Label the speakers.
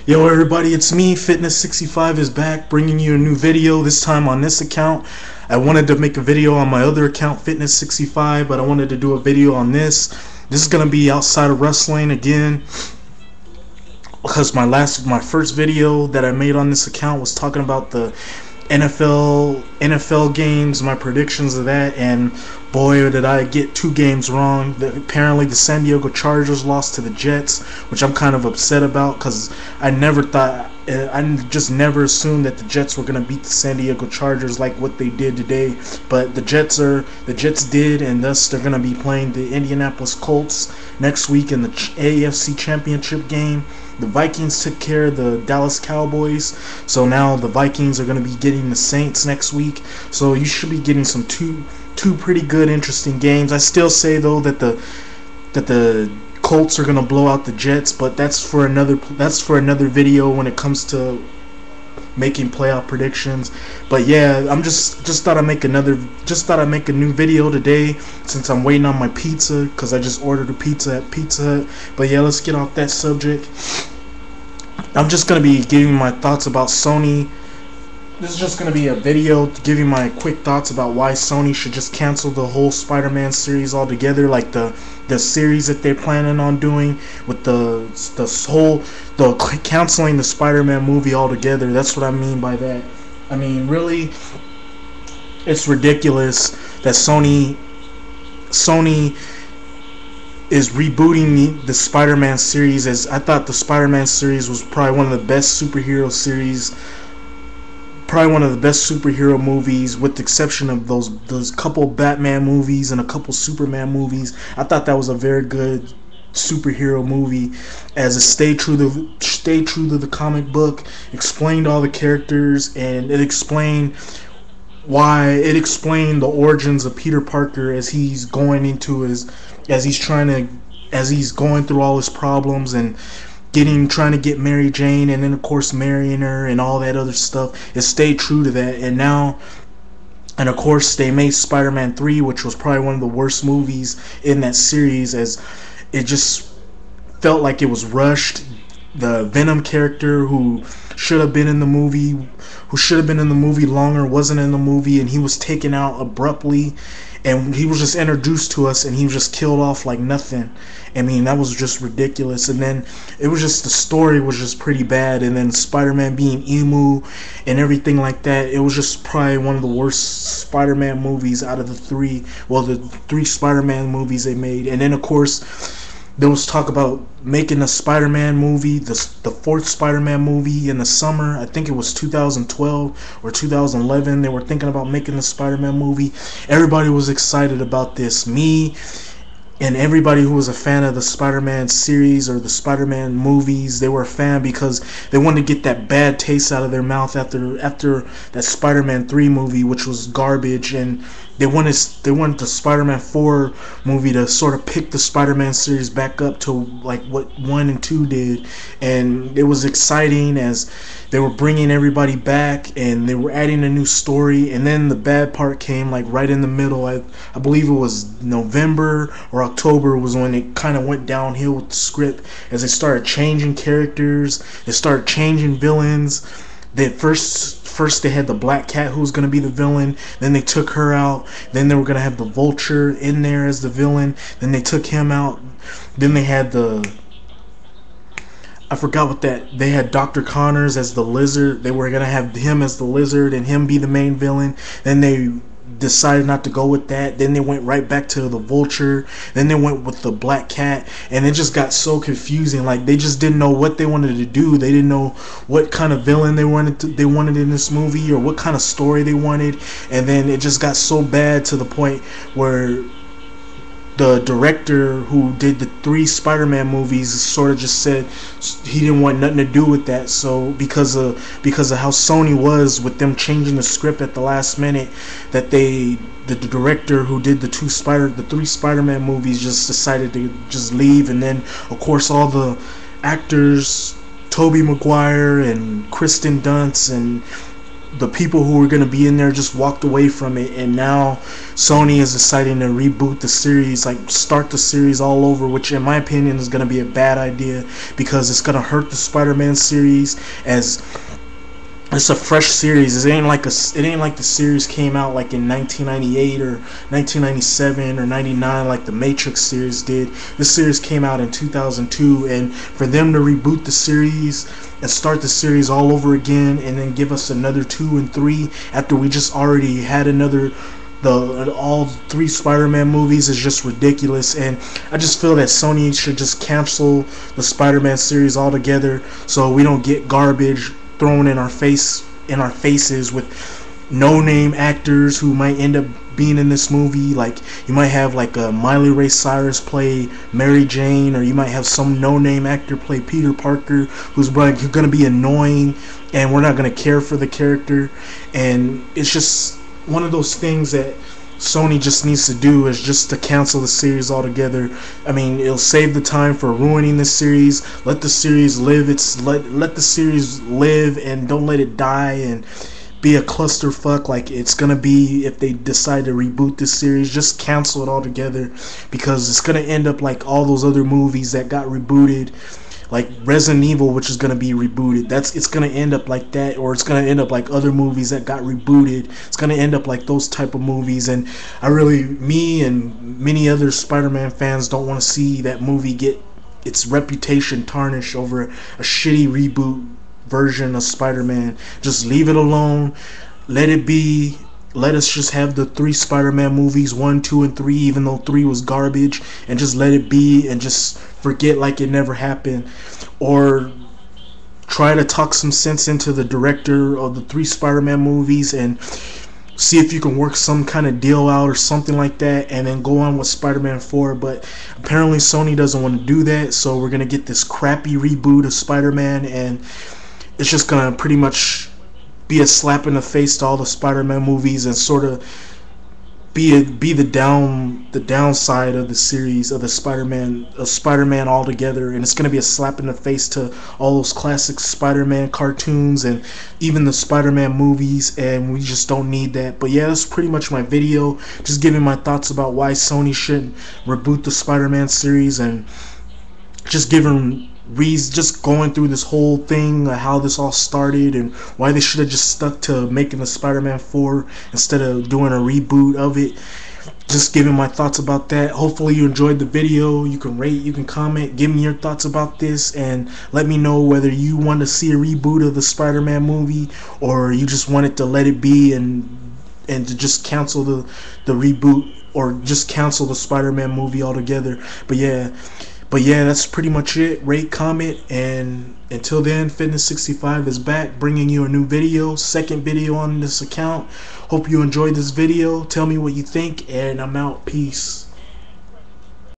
Speaker 1: Yo everybody, it's me, Fitness65 is back, bringing you a new video, this time on this account. I wanted to make a video on my other account, Fitness65, but I wanted to do a video on this. This is going to be outside of wrestling again, because my first video that I made on this account was talking about the NFL games, my predictions of that, and boy did I get two games wrong. Apparently the San Diego Chargers lost to the Jets, which I'm kind of upset about, because I just never assumed that the Jets were going to beat the San Diego Chargers like what they did today. But the Jets did, and thus they're going to be playing the Indianapolis Colts next week in the AFC Championship game. The Vikings took care of the Dallas Cowboys, so now the Vikings are going to be getting the Saints next week. So you should be getting some two pretty good, interesting games. I still say though that the Colts are going to blow out the Jets, but that's for another video when it comes to making playoff predictions. But yeah, I'm just thought I'd make a new video today since I'm waiting on my pizza, because I just ordered a pizza at Pizza Hut. But yeah, let's get off that subject. I'm just going to be giving my thoughts about Sony. This is just going to be a video to give you my quick thoughts about why Sony should just cancel the whole Spider-Man series altogether, like the series that they're planning on doing with the canceling the Spider-Man movie altogether. That's what I mean by that. I mean, really, it's ridiculous that Sony is rebooting the Spider-Man series, as I thought the Spider-Man series was probably one of the best superhero series, probably one of the best superhero movies, with the exception of those couple Batman movies and a couple Superman movies. I thought that was a very good superhero movie, as it stayed true to the comic book, explained all the characters, and it explained the origins of Peter Parker as he's going through all his problems and trying to get Mary Jane, and then of course marrying her and all that other stuff. It stayed true to that. And of course they made Spider-Man 3, which was probably one of the worst movies in that series, as it just felt like it was rushed. The Venom character, who should have been in the movie longer, wasn't in the movie, and he was taken out abruptly, and he was just introduced to us and he was just killed off like nothing. I mean, that was just ridiculous. And then it was just, the story was just pretty bad, and then Spider-Man being emu and everything like that, it was just probably one of the worst Spider-Man movies out of the three Spider-Man movies they made. And then of course there was talk about making a Spider-Man movie, the fourth Spider-Man movie, in the summer. I think it was 2012 or 2011. They were thinking about making the Spider-Man movie. Everybody was excited about this. Me and everybody who was a fan of the Spider-Man series or the Spider-Man movies, they were a fan because they wanted to get that bad taste out of their mouth after that Spider-Man 3 movie, which was garbage, and they wanted the Spider-Man 4 movie to sort of pick the Spider-Man series back up to like what 1 and 2 did. And it was exciting as they were bringing everybody back and they were adding a new story. And then the bad part came like right in the middle. I believe it was November or October was when it kind of went downhill with the script, as they started changing characters, they started changing villains. First they had the Black Cat, who was going to be the villain. Then they took her out. Then they were going to have the Vulture in there as the villain. Then they took him out. Then they had I forgot what that. They had Dr. Connors as the Lizard. They were going to have him as the Lizard and him be the main villain. Then they decided not to go with that. Then they went right back to the Vulture. Then they went with the Black Cat, and it just got so confusing. Like, they just didn't know what they wanted to do. They didn't know what kind of villain they wanted in this movie, or what kind of story they wanted. And then it just got so bad to the point where the director who did the 3 Spider-Man movies sort of just said he didn't want nothing to do with that. So because of how Sony was with them changing the script at the last minute, that the director who did the 3 Spider-Man movies just decided to just leave. And then of course all the actors, Tobey Maguire and Kristen Dunst and the people who were going to be in there just walked away from it, and now Sony is deciding to reboot the series, like start the series all over, which in my opinion is going to be a bad idea, because it's going to hurt the Spider-Man series, as it's a fresh series. It ain't like the series came out like in 1998 or 1997 or 99 like the Matrix series did. This series came out in 2002, and for them to reboot the series and start the series all over again, and then give us another 2 and 3 after we just already had all 3 Spider-Man movies, is just ridiculous. And I just feel that Sony should just cancel the Spider-Man series altogether, so we don't get garbage thrown in our faces with no-name actors who might end up being in this movie. Like, you might have like a Miley Ray Cyrus play Mary Jane, or you might have some no-name actor play Peter Parker, who's going to be annoying, and we're not going to care for the character. And it's just one of those things that Sony just needs to do, is just to cancel the series altogether. I mean, it'll save the time for ruining the series. Let the series live. Let the series live, and don't let it die and be a clusterfuck like it's gonna be if they decide to reboot this series. Just cancel it altogether, because it's gonna end up like all those other movies that got rebooted, like Resident Evil, which is going to be rebooted. It's going to end up like that, or it's going to end up like other movies that got rebooted. It's going to end up like those type of movies, and me and many other Spider-Man fans don't want to see that movie get its reputation tarnished over a shitty reboot version of Spider-Man. Just leave it alone. Let it be. Let us just have the 3 Spider-Man movies, 1, 2, and 3, even though 3 was garbage, and just let it be, and just forget like it never happened. Or try to talk some sense into the director of the 3 Spider-Man movies and see if you can work some kind of deal out or something like that, and then go on with Spider-Man 4. But apparently Sony doesn't want to do that, so we're going to get this crappy reboot of Spider-Man, and it's just going to pretty much be a slap in the face to all the Spider-Man movies, and sort of be the downside of the series of the Spider-Man altogether. And it's going to be a slap in the face to all those classic Spider-Man cartoons and even the Spider-Man movies, and we just don't need that. But yeah, that's pretty much my video, just giving my thoughts about why Sony shouldn't reboot the Spider-Man series, and just just going through this whole thing, how this all started, and why they should have just stuck to making the Spider-Man 4 instead of doing a reboot of it. Just giving my thoughts about that. Hopefully you enjoyed the video. You can rate, you can comment, give me your thoughts about this, and let me know whether you want to see a reboot of the Spider-Man movie, or you just wanted to let it be and to just cancel the reboot, or just cancel the Spider-Man movie altogether. But yeah, that's pretty much it. Rate, comment, and until then, Fitness65 is back, bringing you a new video, second video on this account. Hope you enjoyed this video. Tell me what you think, and I'm out. Peace.